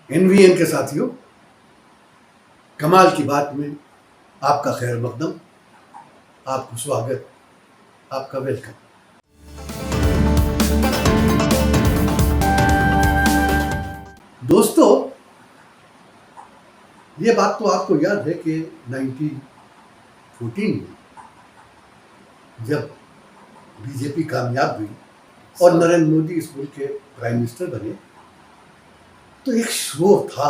NVN के साथियों, कमाल की बात में आपका खैर मकदम, आपको स्वागत, आपका वेलकम। दोस्तों, ये बात तो आपको याद है कि 1914 में जब बीजेपी कामयाब हुई और नरेंद्र मोदी इस मुल्क के प्राइम मिनिस्टर बने, तो एक शोर था,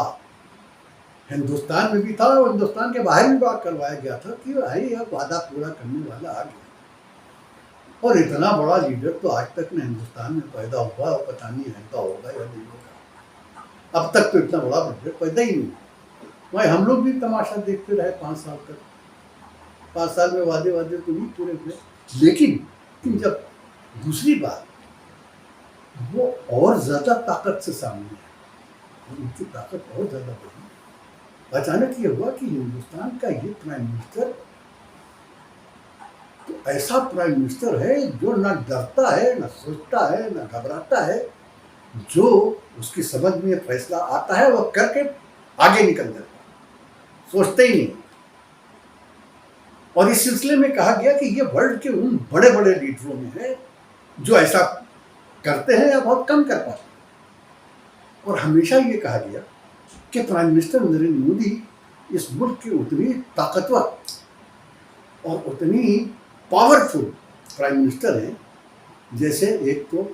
हिंदुस्तान में भी था और हिंदुस्तान के बाहर भी बात करवाया गया था कि भाई यह वादा पूरा करने वाला आ गया। और इतना बड़ा लीडर तो आज तक न हिंदुस्तान में पैदा हुआ और पता नहीं रहता होगा या नहीं होगा। अब तक तो इतना बड़ा लीडर पैदा ही नहीं। वही हम लोग भी तमाशा देखते रहे 5 साल तक। 5 साल में वादे तो नहीं पूरे हुए, लेकिन जब दूसरी बार वो और ज्यादा ताकत से सामने आई, उनकी ताकत और ज्यादा बढ़ी। अचानक ये हुआ कि हिंदुस्तान का ये प्राइम मिनिस्टर तो ऐसा प्राइम मिनिस्टर है जो ना डरता है, ना सोचता है, ना घबराता है। जो उसकी समझ में फैसला आता है वो करके आगे निकल जाता है, सोचते ही नहीं। और इस सिलसिले में कहा गया कि ये वर्ल्ड के उन बड़े बड़े लीडरों में है जो ऐसा करते हैं या बहुत कम कर पाते हैं। और हमेशा ये कहा गया कि प्राइम मिनिस्टर नरेंद्र मोदी इस मुल्क के उतनी ताकतवर और उतनी पावरफुल प्राइम मिनिस्टर हैं जैसे एक तो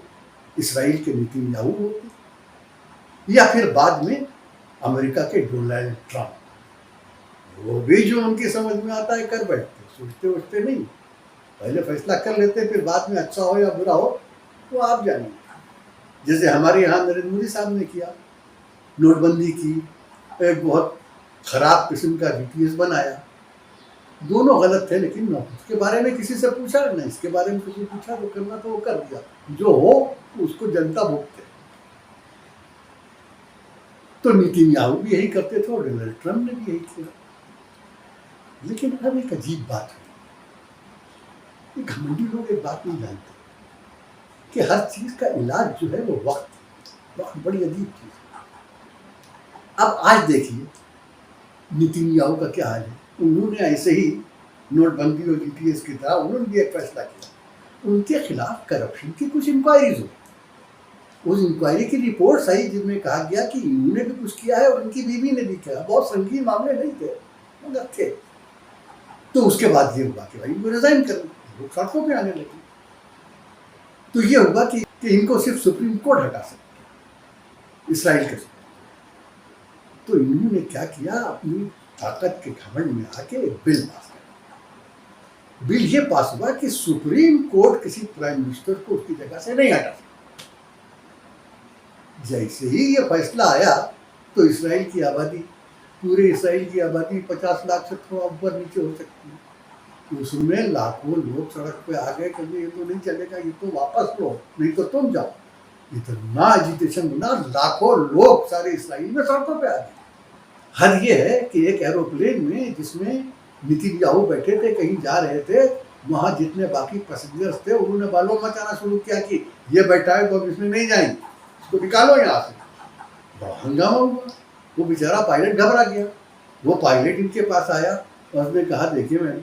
इसराइल के नेतन्याहू होते या फिर बाद में अमेरिका के डोनाल्ड ट्रंप। वो भी जो उनकी समझ में आता है कर बैठते, सोचते वोचते नहीं, पहले फैसला कर लेते, फिर बाद में अच्छा हो या बुरा हो वो आप जानिए। जैसे हमारे यहाँ नरेंद्र मोदी साहब ने किया, नोटबंदी की, एक बहुत खराब किस्म का जीपीएस बनाया। दोनों गलत थे, लेकिन उसके बारे में किसी से पूछा नहीं, इसके बारे में किसी पूछा तो करना तो वो कर दिया, जो हो उसको जनता भुगते। तो नेतन्याहू भी यही करते थे और डोनाल्ड ट्रंप ने भी यही किया। लेकिन अब एक अजीब बात है, घमंडी लोग एक बात नहीं जानते कि हर चीज का इलाज जो है वो वक्त बड़ी अजीब चीज है। अब आज देखिए नेतन्याहू का क्या हाल है। उन्होंने ऐसे ही नोटबंदी और जीपीएस की तरह उन्होंने भी एक फैसला किया, उनके खिलाफ करप्शन की कुछ इंक्वायरीज हुई। उस इंक्वायरी की रिपोर्ट आई जिसमें कहा गया कि इन्होंने भी कुछ किया है और उनकी बीवी ने भी किया। बहुत संगीन मामले नहीं थे मगर थे। तो उसके बाद ये हुआ कि भाई वो रिजाइन कर, लोग सड़कों पे आने लगे। तो ये हुआ कि इनको सिर्फ सुप्रीम कोर्ट हटा सकते इसराइल के। तो इन्होंने क्या किया, अपनी ताकत के घमंड में आके एक बिल पास किया। बिल ये पास हुआ कि सुप्रीम कोर्ट किसी प्राइम मिनिस्टर को उसकी जगह से नहीं हटा सकता। जैसे ही ये फैसला आया तो इसराइल की आबादी, पूरे इसराइल की आबादी 50 लाख से थोड़ा ऊपर नीचे हो सकती है। उसमें लाखों लोग सड़क पे आ गए, क्योंकि ये तो नहीं चलेगा, ये तो वापस लो, नहीं तो तुम जाओ। इतना एजिटेशन बना, लाखों लोग सारे इसराइल में सड़कों पे आ गए। हद ये है कि एक एरोप्लेन में जिसमें नेतन्याहू बैठे थे, कहीं जा रहे थे, वहां जितने बाकी पैसेंजर्स थे उन्होंने बालों मचाना शुरू किया कि ये बैठा है तो अब इसमें नहीं जाएंगे, इसको निकालो यहाँ से। बड़ा हंगामा हुआ। वो बेचारा पायलट घबरा गया। वो पायलट इनके पास आया और उसने कहा, देखिए मैं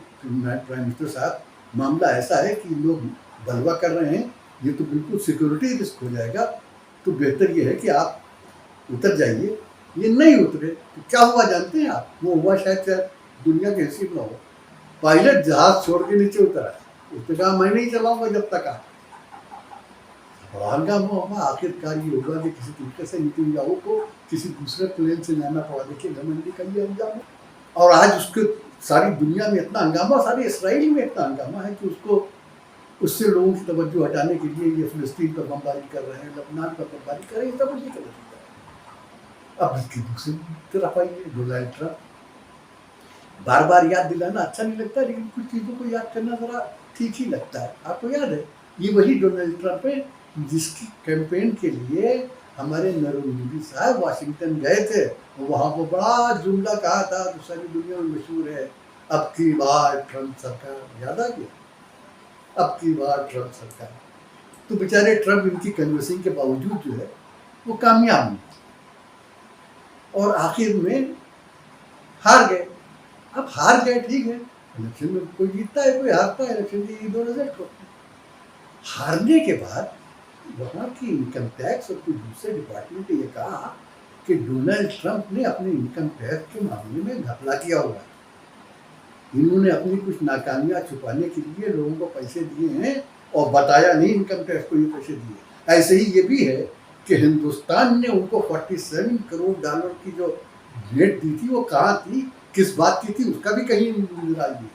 प्राइम मिनिस्टर साहब, मामला ऐसा है कि लोग बलवा कर रहे हैं, ये तो बिल्कुल सिक्योरिटी रिस्क हो जाएगा, तो बेहतर ये है कि आप उतर जाइए। ये नहीं उतरे तो क्या हुआ जानते हैं आप? वो हुआ शायद दुनिया के नसीब में हो, पायलट जहाज छोड़ के नीचे उतरा, उसने कहा मैं नहीं चलाऊंगा जब तक आप। बड़ा हंगामा हुआ। आखिरकार ये होगा कि किसी तरीके से नेतन्याहू को किसी दूसरे प्लेन से जाना पड़ा। देखिए घमंडी का ये अंजाम। और आज उसके सारी दुनिया में इतना हंगामा, सारी इसराइल में इतना हंगामा है कि उसको उससे लोगों की तवज्जो हटाने के लिए ये फिलिस्तीन पर बमबारी कर रहे हैं, लबनान पर बमबारी कर रहे हैं, सब उसी कर। अब इसकी दूसरी तरफ आइए, डोनाल्ड ट्रंप। बार बार याद दिलाना अच्छा नहीं लगता, लेकिन कुछ चीज़ों को याद करना ज़रा ठीक ही लगता है। आपको याद है, ये वही डोनाल्ड ट्रंप है जिसकी कैंपेन के लिए हमारे नरेंद्र मोदी साहब वाशिंगटन गए थे। वहाँ वो बड़ा जुमला कहा था तो सारी दुनिया में मशहूर है, अब की बार ट्रंप सरकार। याद आ गया, अब की बार ट्रंप सरकार। तो बेचारे ट्रंप इनकी कन्विंसिंग के बावजूद जो है वो कामयाब नहीं। और आखिर में हार गए। अब हार गए ठीक है, इलेक्शन में कोई जीतता है कोई हारता है, इलेक्शन के ये दो रिजल्ट होते हैं। हारने के बाद वहाँ की इनकम टैक्स और कुछ दूसरे डिपार्टमेंट ने ये कहा कि डोनाल्ड ट्रंप ने अपने इनकम टैक्स के मामले में घपला किया हुआ है, इन्होंने अपनी कुछ नाकामियां छुपाने के लिए लोगों को पैसे दिए हैं और बताया नहीं इनकम टैक्स को ये पैसे दिए। ऐसे ही ये भी है कि हिंदुस्तान ने उनको 47 करोड़ डॉलर की जो रेट दी थी वो कहाँ थी, किस बात की थी, उसका भी कहीं निराश नहीं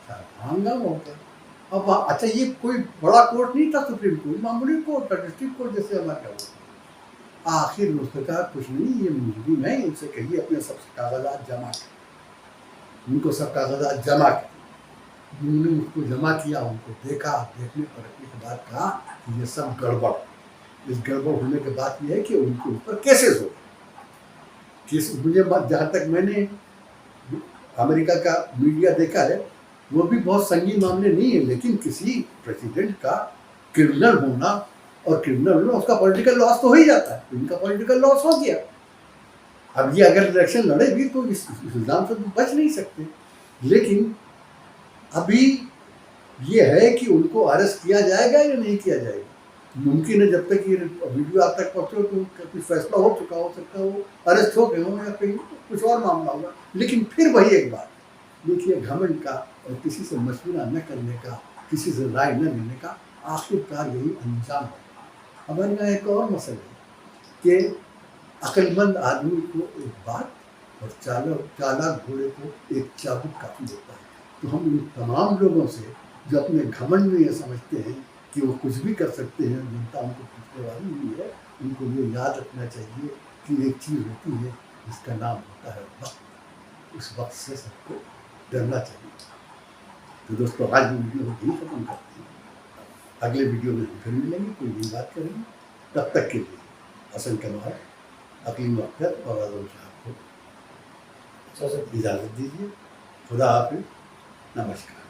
था। हंगामा होता। अब अच्छा ये कोई बड़ा कोर्ट नहीं था सुप्रीम कोर्ट, मामूली कोर्ट था, डिस्ट्रिक्ट कोर्ट जैसे हमारे यहाँ। आखिर उसने कहा कुछ नहीं, ये मुजरिम है, इनसे कहिए अपने सब कागजात जमा करें। उनको सब कागजात जमा करें, उन्होंने उसको जमा किया, उनको देखा, देखने परखने के बाद कहा कि ये सब गड़बड़। इस गड़बड़ होने के बाद ये है कि उनके ऊपर केसेस हो गए। मुझे जहाँ तक मैंने अमेरिका का मीडिया देखा है वो भी बहुत संगीन मामले नहीं है, लेकिन किसी प्रेसिडेंट का क्रिमिनल होना और क्रिमिनल होना उसका पॉलिटिकल लॉस तो हो ही जाता है, तो इनका पॉलिटिकल लॉस हो गया। अब ये अगर इलेक्शन लड़े भी तो इस इल्ज़ाम से तो बच नहीं सकते, लेकिन अभी ये है कि उनको अरेस्ट किया जाएगा या नहीं किया जाएगा। मुमकिन है जब तक ये वीडियो आप तक पहुँचे तो कुछ फैसला हो चुका, हो सकता है वो अरेस्ट हो गए हों या कहीं कुछ और मामला होगा। लेकिन फिर वही एक बात देखिए, घमंड का और किसी से मशवरा न करने का, किसी से राय न लेने का आखिरकार यही अंजाम है। हमारे यहाँ एक और मसला है कि अक्लमंद आदमी को एक बात और चालाक घोड़े को एक चाबुक काफी होता है। तो हम इन तमाम लोगों से जो अपने घमंड में ये समझते हैं कि वो कुछ भी कर सकते हैं, जनता उनको पूछने वाली नहीं है, उनको ये याद रखना चाहिए कि एक चीज़ होती है जिसका नाम होता है वक्त। उस वक्त से सबको डरना चाहिए। तो दोस्तों आज वीडियो यही खत्म करते हैं, अगले वीडियो में हम फिर मिलेंगे, कोई नई बात करेंगे। तब तक के लिए हसन कनवार, अकीम अख्तर और आजम साहब को इजाज़त दीजिए। खुदा हाफिज़, नमस्कार।